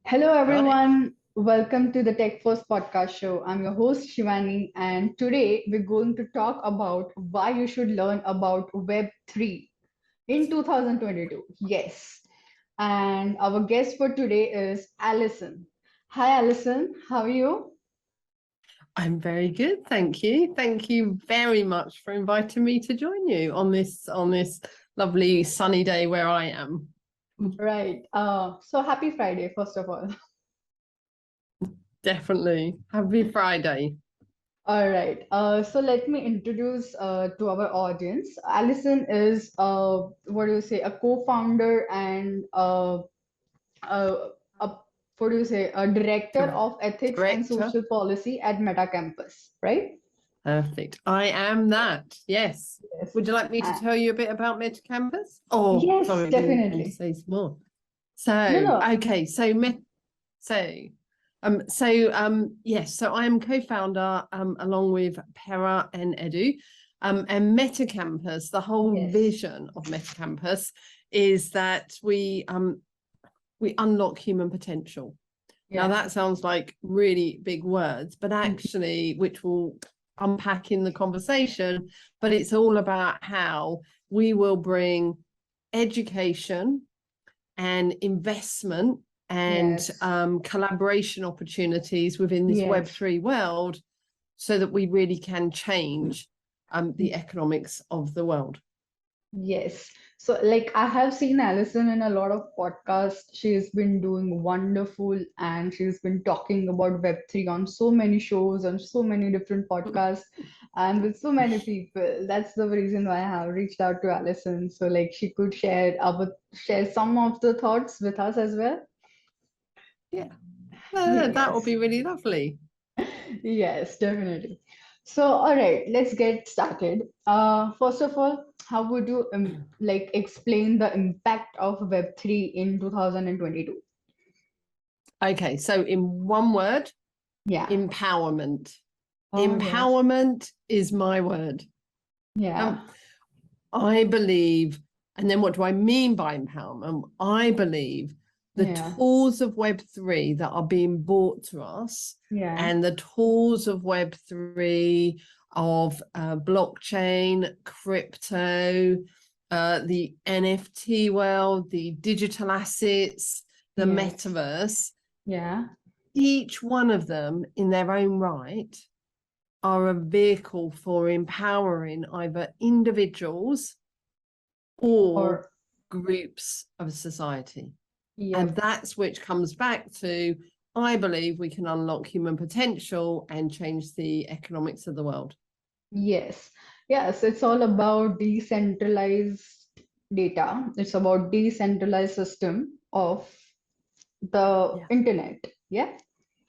Hello, Right. everyone. Welcome to the Techforce Podcast Show. I'm your host, Shivani, and today we're going to talk about why you should learn about Web3 in 2022. Yes. And our guest for today is Allison. Hi, Allison. How are you? I'm very good, thank you. Thank you very much for inviting me to join you on this lovely sunny day where I am. Right. So happy Friday, first of all. Definitely. Happy Friday. All right. So let me introduce to our audience. Allison is what do you say, a co-founder and a what do you say, a director of ethics and Director. social policy at Meta Campus, right? Perfect. I am that. Yes. Yes. Would you like me to Uh, tell you a bit about Meta Campus? Oh, yes, sorry, you want me to definitely. say some more. No, So, no. okay, yes, so I am co-founder along with Pera and Edu. And Meta Campus, the whole Yes. vision of Meta Campus is that we unlock human potential. Now Yeah. that sounds like really big words, but Mm. actually, which will unpack in the conversation, but it's all about how we will bring education and investment and Yes. collaboration opportunities within this Yes. Web3 world so that we really can change the economics of the world. Yes. So, like, I have seen Alison in a lot of podcasts. She's been doing wonderful and she's been talking about Web3 on so many shows, on so many different podcasts, and with so many people. That's the reason why I have reached out to Alison. So, like, she could share some of the thoughts with us as well. Yeah, that would Yes. be really lovely. Yes, definitely. So, all right, let's get started. First of all, how would you like explain the impact of Web3 in 2022? Okay, so in one word, Yeah. empowerment. Oh, yes. Empowerment is my word. Yeah. Um, I believe, and then what do I mean by empowerment? I believe the Yeah. tools of Web3 that are being brought to us Yeah. and the tools of Web3 of blockchain, crypto, the NFT world, the digital assets, the Yes. metaverse, Yeah. each one of them in their own right are a vehicle for empowering either individuals or Or, groups of society. And yep. that's which comes back to, I believe we can unlock human potential and change the economics of the world. Yes. Yes, it's all about decentralized data. It's about decentralized system of the Yeah. internet. Yeah.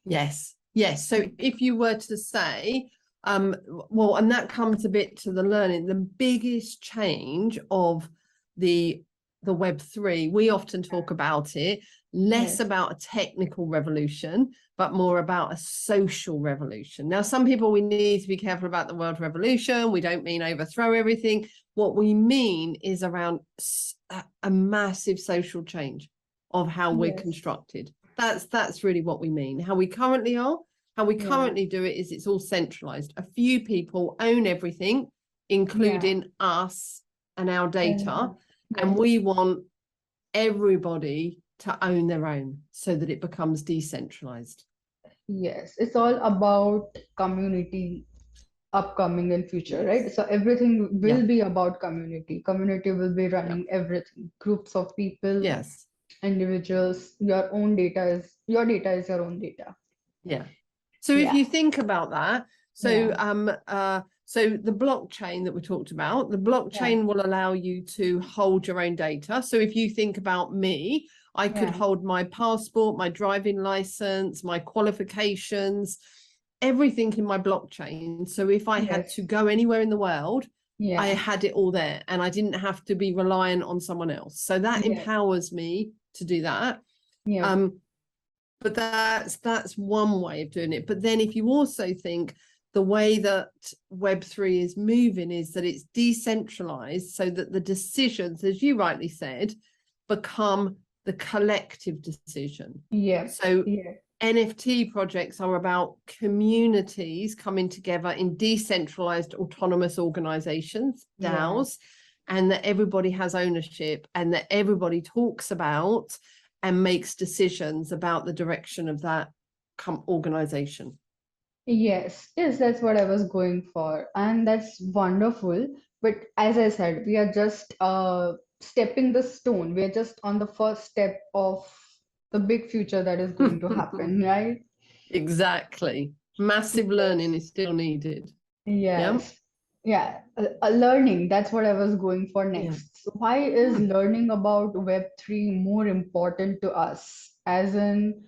Yes. Yes. So if you were to say, well, and that comes a bit to the learning, the biggest change of the Web3, we often talk about it, less Yes. about a technical revolution, but more about a social revolution. Now, some people, we need to be careful about the word revolution. We don't mean overthrow everything. What we mean is around a massive social change of how we're Yes. constructed. That's really what we mean. How we currently are, how we Yeah. currently do it is it's all centralized. A few people own everything, Yeah. including us and our data. And Yes. we want everybody to own their own so that it becomes decentralized. Yes. It's all about community upcoming in future, right? Yes. So everything Yeah. will be about community. Community will be Yeah. running everything. Groups of people, Yes. individuals, your data is your own data. Yeah. So if Yeah. you think about that, Yeah. so the blockchain that we talked about, the Yeah. blockchain will allow you to hold your own data. So if you think about me, I could Yeah. hold my passport, my driving license, my qualifications, everything in my blockchain. So if I had Yes. to go anywhere in the world, I Yeah. had it all there and I didn't have to be reliant on someone else. So that Yeah. empowers me to do that. Yeah. But that's one way of doing it. But then if you also think the way that Web3 is moving is that it's decentralized so that the decisions, as you rightly said, become the collective decision. Yeah. So Yeah. NFT projects are about communities coming together in decentralized autonomous organizations, DAOs, and that everybody has ownership and that everybody talks about and makes decisions about the direction of that organization. Yes, yes, that's what I was going for. And that's wonderful. But as I said, we are just stepping the stone. We are just on the first step of the big future that is going to happen, right? Exactly. Massive learning is still needed. Yeah. Yes. Yeah. Learning, that's what I was going for Yeah. next. So why is learning about Web3 more important to us? As in,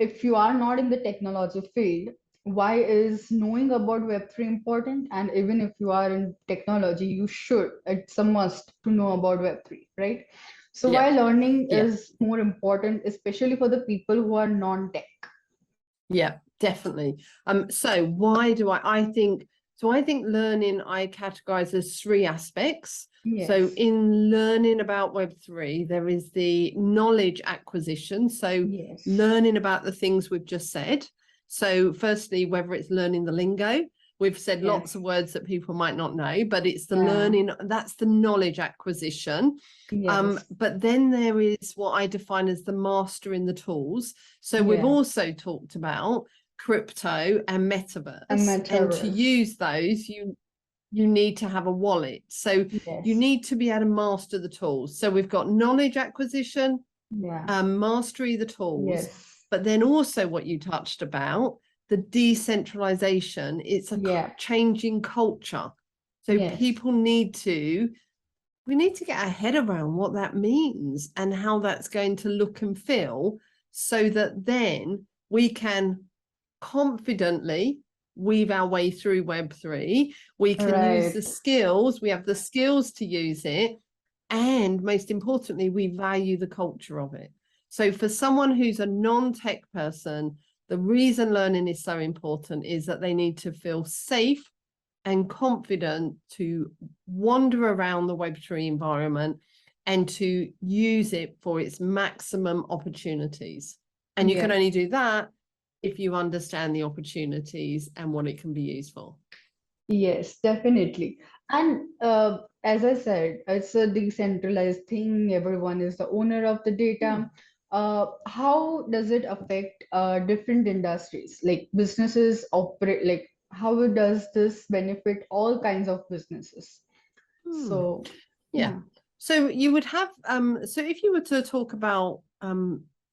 if you are not in the technology field, why is knowing about Web3 important? And even if you are in technology, you should, it's a must to know about Web3, right? So why Yeah. learning Yeah. is more important, especially for the people who are non-tech? Yeah, definitely. So why do I think learning I categorize as three aspects. So Yes. in learning about Web3, there is the knowledge acquisition. So Yes. learning about the things we've just said. So firstly, whether it's learning the lingo, we've said Yes. lots of words that people might not know, but it's the Yeah. learning, that's the knowledge acquisition. Yes. But then there is what I define as the mastering the tools. So we've Yeah. also talked about crypto and metaverse. And And to metaverse. use those, you need to have a wallet. So you Yes. need to be able to master the tools. So we've got knowledge acquisition, Yeah. mastery of the tools, Yes. but then also what you touched about, the decentralization. It's a Yeah. changing culture. So Yes. people we need to get our head around what that means and how that's going to look and feel, so that then we can confidently weave our way through Web3. We can use the Right. skills, we have the skills to use it, and most importantly, we value the culture of it. So for someone who's a non-tech person, the reason learning is so important is that they need to feel safe and confident to wander around the Web3 environment and to use it for its maximum opportunities. And you can Yes. only do that if you understand the opportunities and what it can be used for. Yes, definitely. And as I said, it's a decentralized thing. Everyone is the owner of the data. How does it affect different industries? Like businesses operate, like how does this benefit all kinds of businesses? So, Yeah. yeah. So you would have so if you were to talk about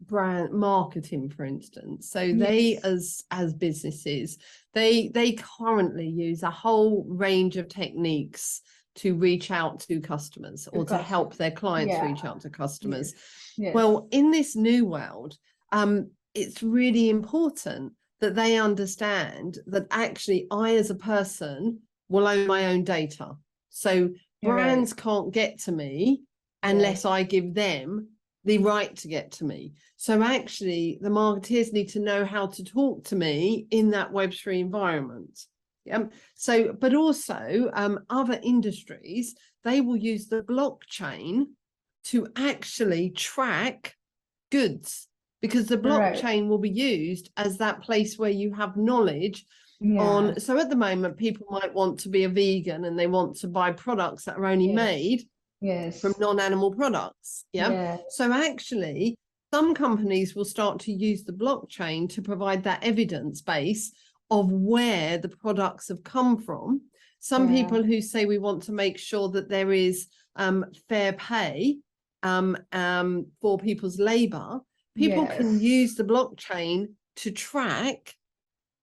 brand marketing, for instance, so they Yes. as businesses, they currently use a whole range of techniques to reach out to customers or to help Customers. their clients Yeah. reach out to customers. Yes. Yes. Well, in this new world, it's really important that they understand that actually I as a person will own my own data. So brands Right. can't get to me unless Yes. I give them the right to get to me. So actually, the marketeers need to know how to talk to me in that Web3 environment. So, but also other industries, they will use the blockchain to actually track goods, because the Right. blockchain will be used as that place where you have knowledge on. Yeah. So at the moment, people might want to be a vegan and they want to buy products that are only Yes. made from Yes. non-animal products. Yeah. So actually, some companies will start to use the blockchain to provide that evidence base of where the products have come from. Some Yeah. people who say we want to make sure that there is fair pay for people's labor, people can use Yes. the blockchain to track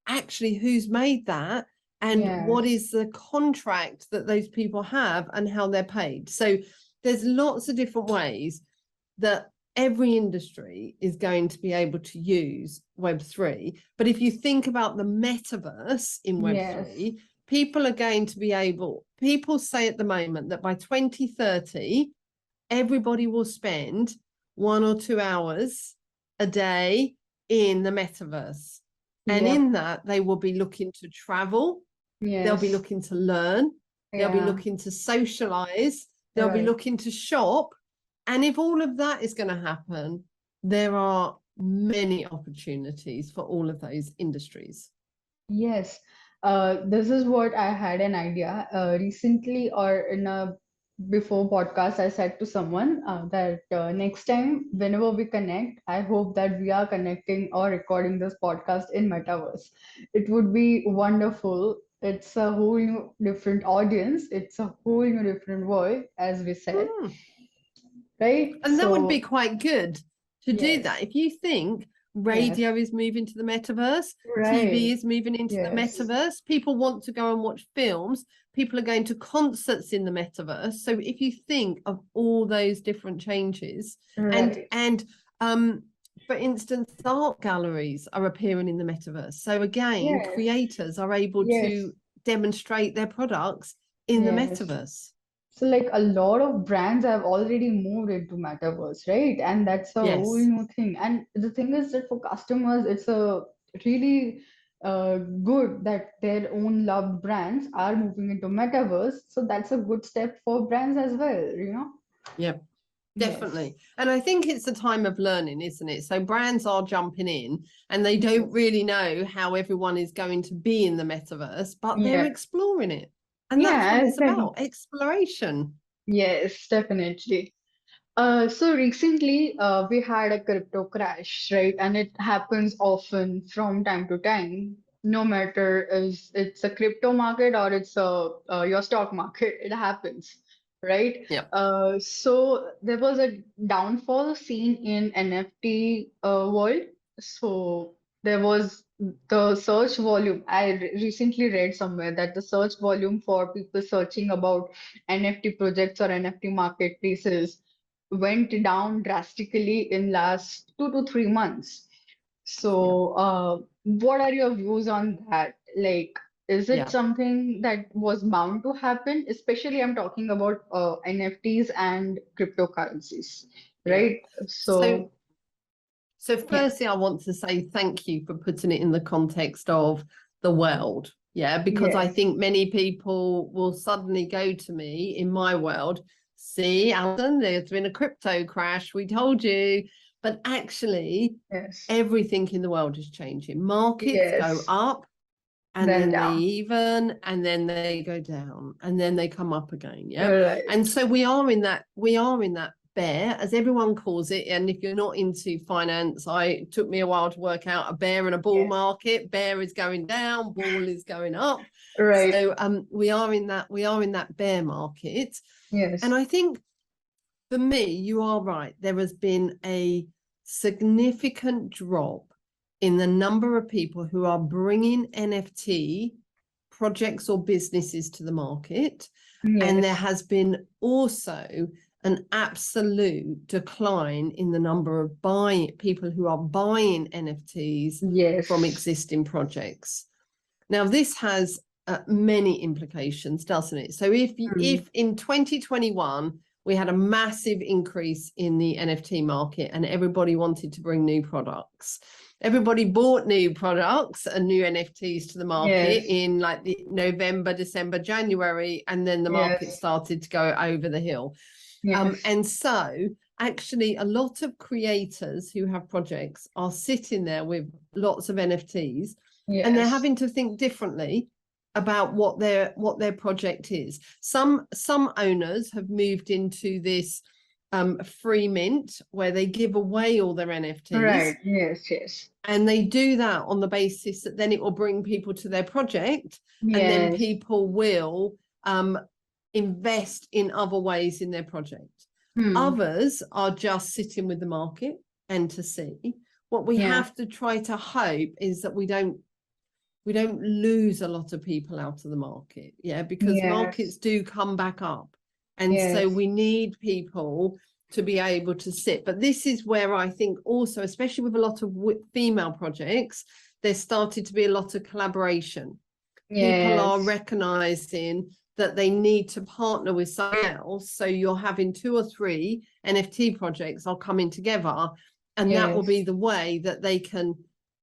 actually who's made that and what Yes. is the contract that those people have and how they're paid. So there's lots of different ways that every industry is going to be able to use Web3. But if you think about the metaverse in Yes. Web3, people are going to be able, people say at the moment that by 2030, everybody will spend 1 or 2 hours a day in the metaverse. And Yep. in that, they will be looking to travel, they'll be Yes. looking to learn, they'll be Yeah. looking to socialize, they'll be Right. looking to shop, And if all of that is going to happen, there are many opportunities for all of those industries. Yes, this is what I had an idea recently, or in a before podcast. I said to someone that next time, whenever we connect, I hope that we are connecting or recording this podcast in metaverse. It would be wonderful. It's a whole new different audience. It's a whole new different world, as we said, Mm. right? And that would be So quite good to do yes, that. If you think yes, radio is moving to the metaverse, TV right, is moving into the yes, metaverse, people want to go and watch films, people are going to concerts in the metaverse. So if you think of all those different changes, right, and for instance, art galleries are appearing in the metaverse. So again, yes, creators are able yes, to demonstrate their products in the yes. metaverse. So like a lot of brands have already moved into metaverse, right? And that's a whole Yes. new thing. And the thing is that for customers, it's a really good that their own loved brands are moving into metaverse. So that's a good step for brands as well, you know? Yeah. Yes. Definitely. And I think it's a time of learning, isn't it? So brands are jumping in and they don't Yes. really know how everyone is going to be in the metaverse, but they're Yeah. exploring it. And that's what Yeah, it's exactly. about, exploration. Yes, definitely. So recently, we had a crypto crash, right? And it happens often from time to time, no matter is it's a crypto market or it's your stock market, it happens, right? Yeah. So there was a downfall seen in NFT world. So there was the search volume. Recently read somewhere that the search volume for people searching about NFT projects or NFT marketplaces went down drastically in last 2 to 3 months. Yeah. So, what are your views on that? Like, is it Yeah. something that was bound to happen? Especially, I'm talking about NFTs and cryptocurrencies, Yeah. right? So So, so yeah, firstly, I want to say thank you for putting it in the context of the world. Yeah, because I yes, think many people will suddenly go to me in my world, see, Alison, there's been a crypto crash. We told you. But actually, yes, everything in the world is changing. Markets go yes, up and then then they down. even and then they go down and then they come up again. Yeah. Right. And so we are in that bear, as everyone calls it. And if you're not into finance, it took me a while to work out a bear and a bull Yes. market. Bear is going down, bull is going up. Right. So we are in that bear market. And Yes. I think for me, you are right. There has been a significant drop in the number of people who are bringing NFT projects or businesses to the market. And there Yes. has been also an absolute decline in the number of people who are buying NFTs from Yes. existing projects. Now, this has many implications, doesn't it? So if Mm. in 2021 we had a massive increase in the NFT market and everybody wanted to bring new products, everybody bought new products and new NFTs to the market Yes. in like the November, December, January, and then the market Yes. started to go over the hill. Yes. And so actually a lot of creators who have projects are sitting there with lots of NFTs and they're Yes. having to think differently about what their project is. Some owners have moved into this free mint where they give away all their NFTs, Right. Yes. Yes. and they do that on the basis that then it will bring people to their project, and then Yes. people will invest in other ways in their project. Hmm. Others are just sitting with the market and to see. What we Yeah. have to try to hope is that we don't lose a lot of people out of the market, because markets Yes. do come back up, and so Yes. we need people to be able to sit. But this is where I think also, especially with a lot of female projects, there's started to be a lot of collaboration. People are Yes. recognizing that they need to partner with someone else, so you're having 2 or 3 NFT projects are coming together, and that will be Yes. the way that they can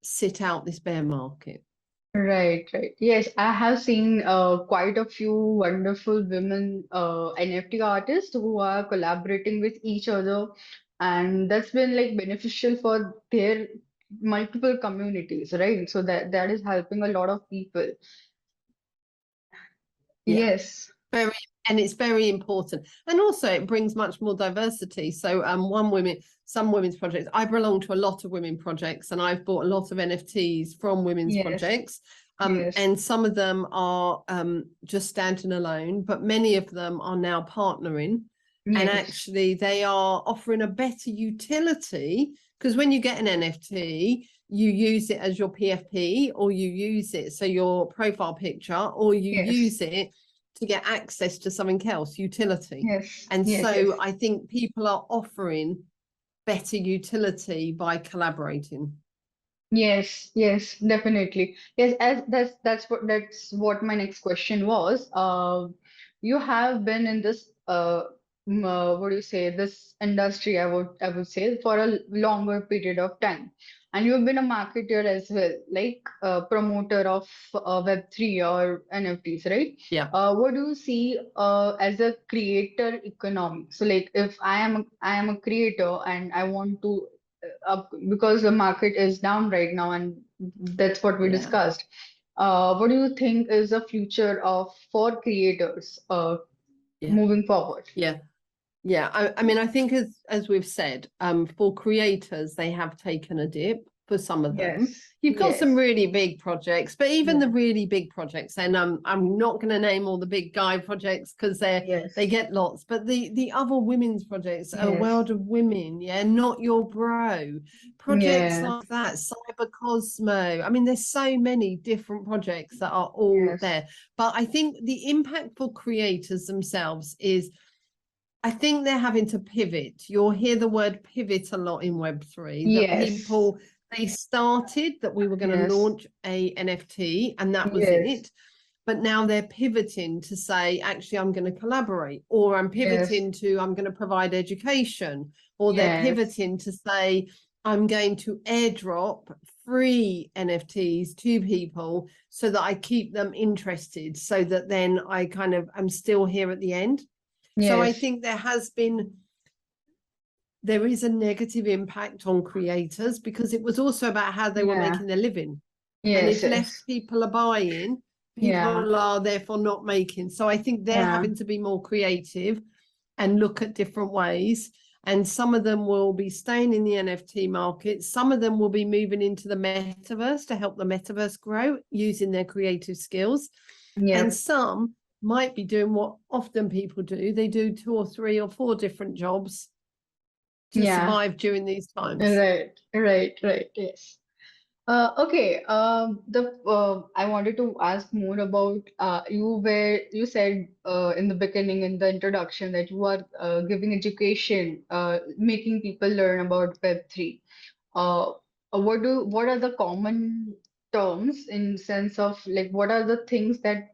sit out this bear market. Right, right. Yes, I have seen quite a few wonderful women NFT artists who are collaborating with each other, and that's been like beneficial for their multiple communities, right? So that is helping a lot of people. Yeah. Yes, Very, and it's very important. And also it brings much more diversity. So some women's projects, I belong to a lot of women projects and I've bought a lot of NFTs from women's yes, projects. yes, And some of them are just standing alone, but many of them are now partnering. And yes, actually they are offering a better utility because when you get an NFT, you use it as your PFP or you use it so your profile picture or you yes, use it to get access to something else, utility. yes, And yes, yes. so I think people are offering better utility by collaborating. Yes, yes, definitely. Yes, as that's what my next question was. You have been in this what do you say, this industry, I would say, for a longer period of time, and you've been a marketer as well, like a promoter of Web3 or NFTs, right? Yeah. What do you see as a creator economy? So, like, if I am a creator and I want to up because the market is down right now, and that's what we Yeah. discussed. What do you think is the future of for creators Yeah. moving forward? Yeah. Yeah, I mean, I think as we've said, for creators, they have taken a dip for some of them. Yes, You've got some yes, really big projects, but even the yeah, really big projects, and I'm not going to name all the big guy projects because they yes, get lots, but the other women's projects, a yes, world of women, yeah, not your bro, projects yeah, like that, Cyber Cosmo. I mean, there's so many different projects that are all yes, there, but I think the impact for creators themselves is I think they're having to pivot. You'll hear the word pivot a lot in Web3, that yes, they started that we were going to yes, launch a NFT and that was yes, it. But now they're pivoting to say, actually, I'm going to collaborate, or I'm yes, pivoting to, I'm going to provide education, or they're yes, pivoting to say, I'm going to airdrop free NFTs to people so that I keep them interested, so that then I kind of am still here at the end. So I yes, think there is a negative impact on creators because it was also about how they were yeah, making their living. And yes, if yes, less people are buying, yeah, people are therefore not making. So I think they're yeah, having to be more creative and look at different ways. And some of them will be staying in the NFT market. Some of them will be moving into the metaverse to help the metaverse grow using their creative skills. And yep, some might be doing what often people do. They do 2 or 3 or 4 different jobs to yeah, survive during these times. right, right, right, yes. Okay. The I wanted to ask more about you said in the beginning in the introduction that you are giving education, making people learn about Web3. Uh, what are the common terms in sense of like what are the things that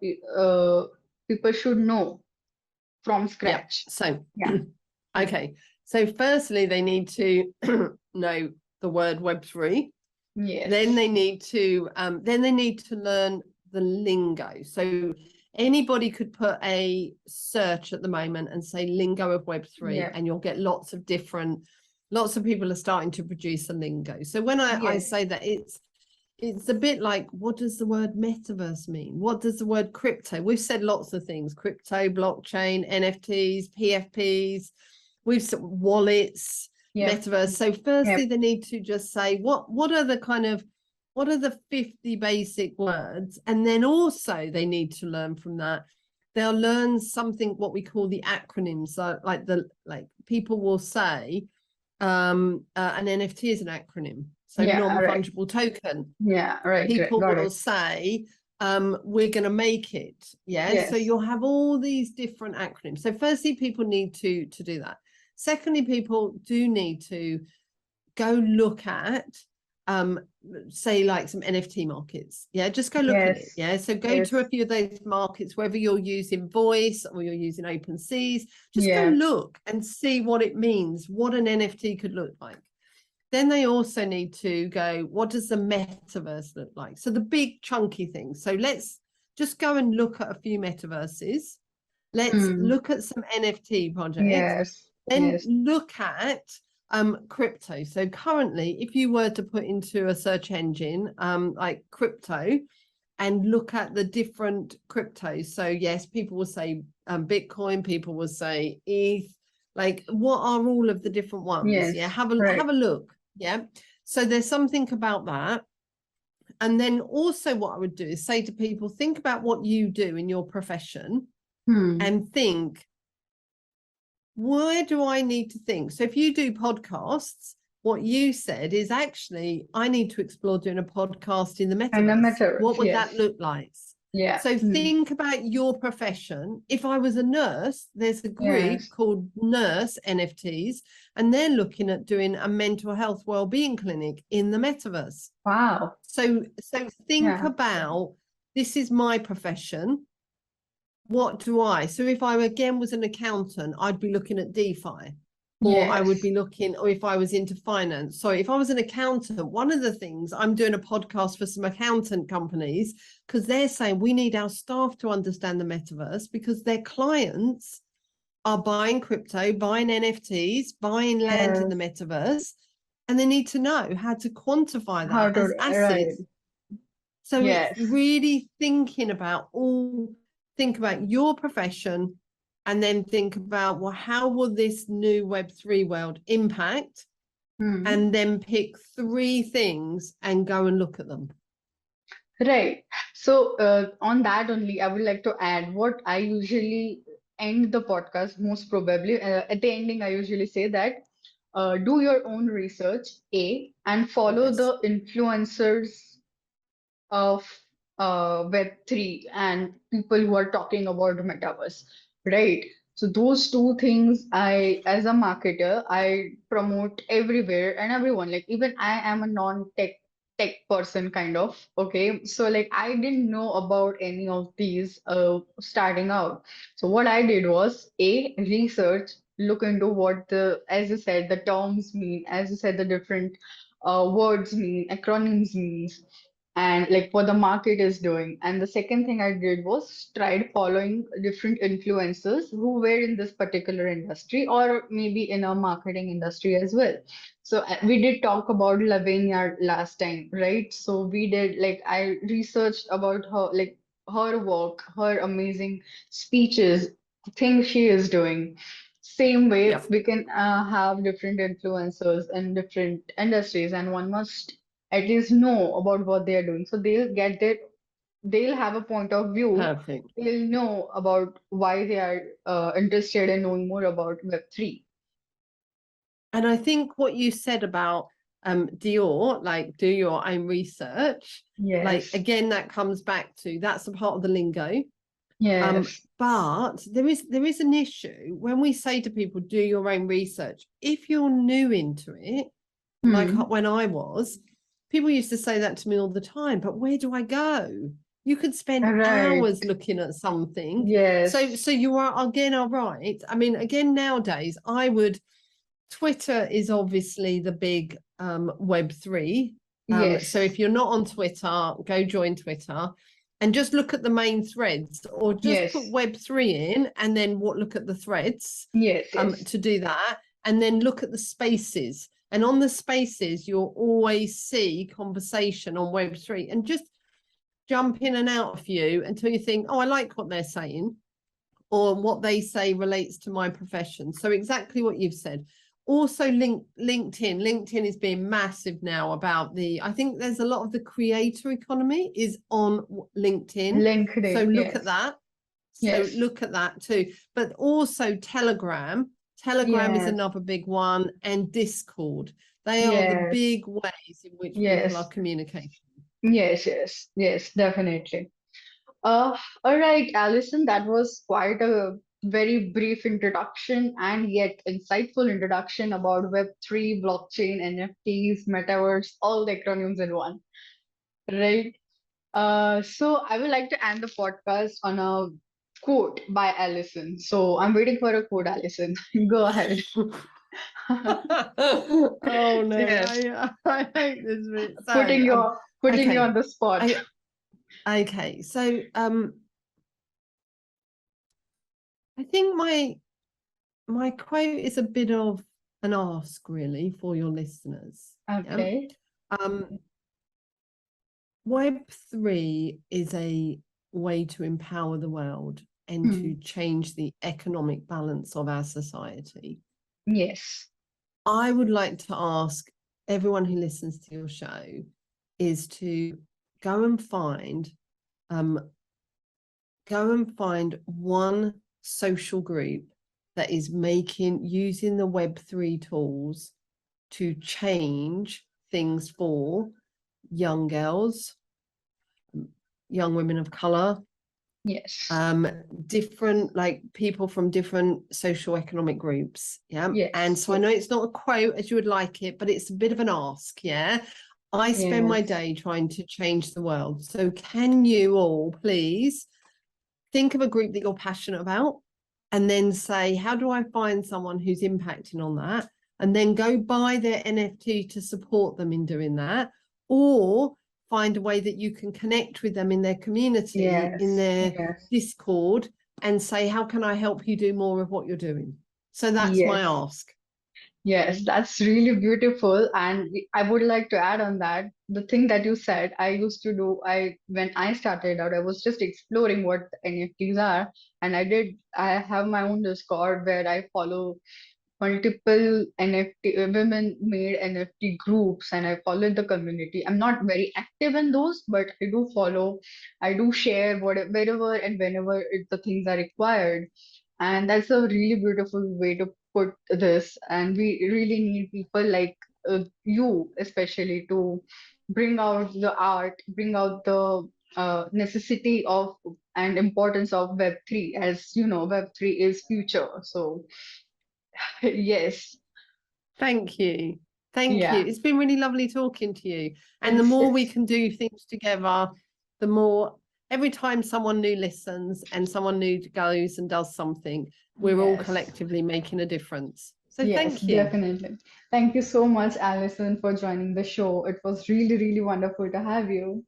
people should know from Yep. scratch? So, Yeah. Yeah. okay. So, firstly, they need to know the word Web3. Then Yes. they need to learn the lingo. So anybody could put a search at the moment and say lingo of Web3, Yeah. and you'll get lots of people are starting to produce a lingo. So when I Yes. say that it's a bit like, what does the word metaverse mean? What does the word crypto? We've said lots of things: crypto, blockchain, NFTs, PFPs. We've said wallets, Yep. metaverse. So firstly, Yep. they need to just say what are the 50 basic words, and then also they need to learn from that. They'll learn something what we call the acronyms. So like people will say an NFT is an acronym. So Yeah. All right. non-fungible token. Yeah. Right. Right. People Got will it. say we're going to make it. Yeah. So Yes. you'll have all these different acronyms. So firstly, people need to do that. Secondly, people do need to go look at say like some NFT markets. Yeah, just go look at it. Yes. Yeah. So go Yes. to a few of those markets, whether you're using voice or you're using open seas, just go Yeah. look and see what it means, what an NFT could look like. then they also need to go, what does the metaverse look like? So the big chunky things. So let's just go and look at a few metaverses. Let's look at some NFT projects. Yes. Then Yes. look at crypto. So currently, if you were to put into a search engine like crypto and look at the different cryptos. So yes, people will say Bitcoin, people will say ETH. Like, what are all of the different ones? Yes. Yeah, have a Right. look. Yeah. So there's something about that. And then also what I would do is say to people, think about what you do in your profession and think, where do I need to think? So if you do podcasts, what you said is actually, I need to explore doing a podcast in the And the metaverse. metaverse. What would Yes. that look like? Yeah. So think about your profession. If I was a nurse, there's a group called Nurse NFTs, and they're looking at doing a mental health wellbeing clinic in the metaverse. Wow. So think about, this is my profession. What do I? So if I again was an accountant, I'd be looking at DeFi. Or I would be looking, or if I was into finance. Sorry, if I was an accountant, one of the things, I'm doing a podcast for some accountant companies because they're saying we need our staff to understand the metaverse because their clients are buying crypto, buying NFTs, buying land in the metaverse, and they need to know how to quantify that as assets. So it's really thinking about think about your profession, and then think about, well, how will this new Web3 world impact? And then pick 3 things and go and look at them. Right. So on that only, I would like to add what I usually end the podcast most probably. At the ending, I usually say that do your own research, and follow the influencers of Web3 and people who are talking about metaverse, right? So those 2 things, as a marketer, I promote everywhere and everyone. Like even I am a non-tech person kind of. Okay, so like I didn't know about any of these starting out. So what I did was research, look into what as you said, the terms mean, as you said, the different words mean, acronyms means, and like what the market is doing. And the second thing I did was tried following different influencers who were in this particular industry or maybe in a marketing industry as well. So we did talk about Lavinia last time, right? So we did, like, I researched about her, like her work, her amazing speeches, things she is doing. Same way, we can have different influencers in different industries, and one must at least know about what they are doing. So they'll have a point of view. Perfect. They'll know about why they are interested in knowing more about Web3. And I think what you said about Dior, like do your own research, like again, that comes back to, that's a part of the lingo. But there is an issue when we say to people, do your own research. If you're new into it, like when I was, people used to say that to me all the time, but where do I go? You could spend hours looking at something. So you are, again, are right. I mean, again, nowadays, Twitter is obviously the big Web3. So if you're not on Twitter, go join Twitter and just look at the main threads, or just put Web3 in and then look at the threads to do that. And then look at the spaces. And on the spaces, you'll always see conversation on Web3, and just jump in and out a few until you think, oh, I like what they're saying, or what they say relates to my profession. So exactly what you've said. Also LinkedIn is being massive now about I think there's a lot of the creator economy is on LinkedIn. So look at that. So look at that too. But also Telegram is another big one, and Discord. They are the big ways in which people are communicating. Yes, definitely. All right, Alison, that was quite a very brief introduction and yet insightful introduction about Web3, blockchain, NFTs, metaverse, all the acronyms in one, right? So I would like to end the podcast on a quote by Allison. So I'm waiting for a quote, Allison. Go ahead. Oh no, Yes, I hate this bit. So putting you okay, on the spot. okay. So I think my quote is a bit of an ask, really, for your listeners. Yeah? Okay. Web3 is a way to empower the world and to Hmm. change the economic balance of our society. Yes. I would like to ask everyone who listens to your show is to go and find one social group that is using the Web3 tools to change things for young girls, young women of color, Yes. different, like people from different social economic groups. Yeah. And Yes. so I know Yes. it's not a quote as you would like it, but it's a bit of an ask. Yeah. I spend my Yes. day trying to change the world. So can you all please think of a group that you're passionate about and then say, how do I find someone who's impacting on that? And then go buy their NFT to support them in doing that. Or find a way that you can connect with them in their community, in Yes. their Yes. Discord, and say, how can I help you do more of what you're doing? So that's my Yes. ask. Yes, that's really beautiful. And I would like to add on that the thing that you said, I used to do, when I started out, I was just exploring what NFTs are. And I have my own Discord where I follow multiple NFT, women made NFT groups, and I follow the community. I'm not very active in those, but I do follow, I do share wherever and whenever the things are required. And that's a really beautiful way to put this. And we really need people like you, especially, to bring out the art, bring out the necessity of and importance of Web3. As you know, Web3 is future. So, yes, Thank you. Thank you. yeah, It's been really lovely talking to you. And the it's more we it's can do things together, the more every time someone new listens and someone new goes and does something, we're all yes, collectively making a difference. So yes, thank you. definitely. Thank you so much, Alison, for joining the show. It was really, really wonderful to have you.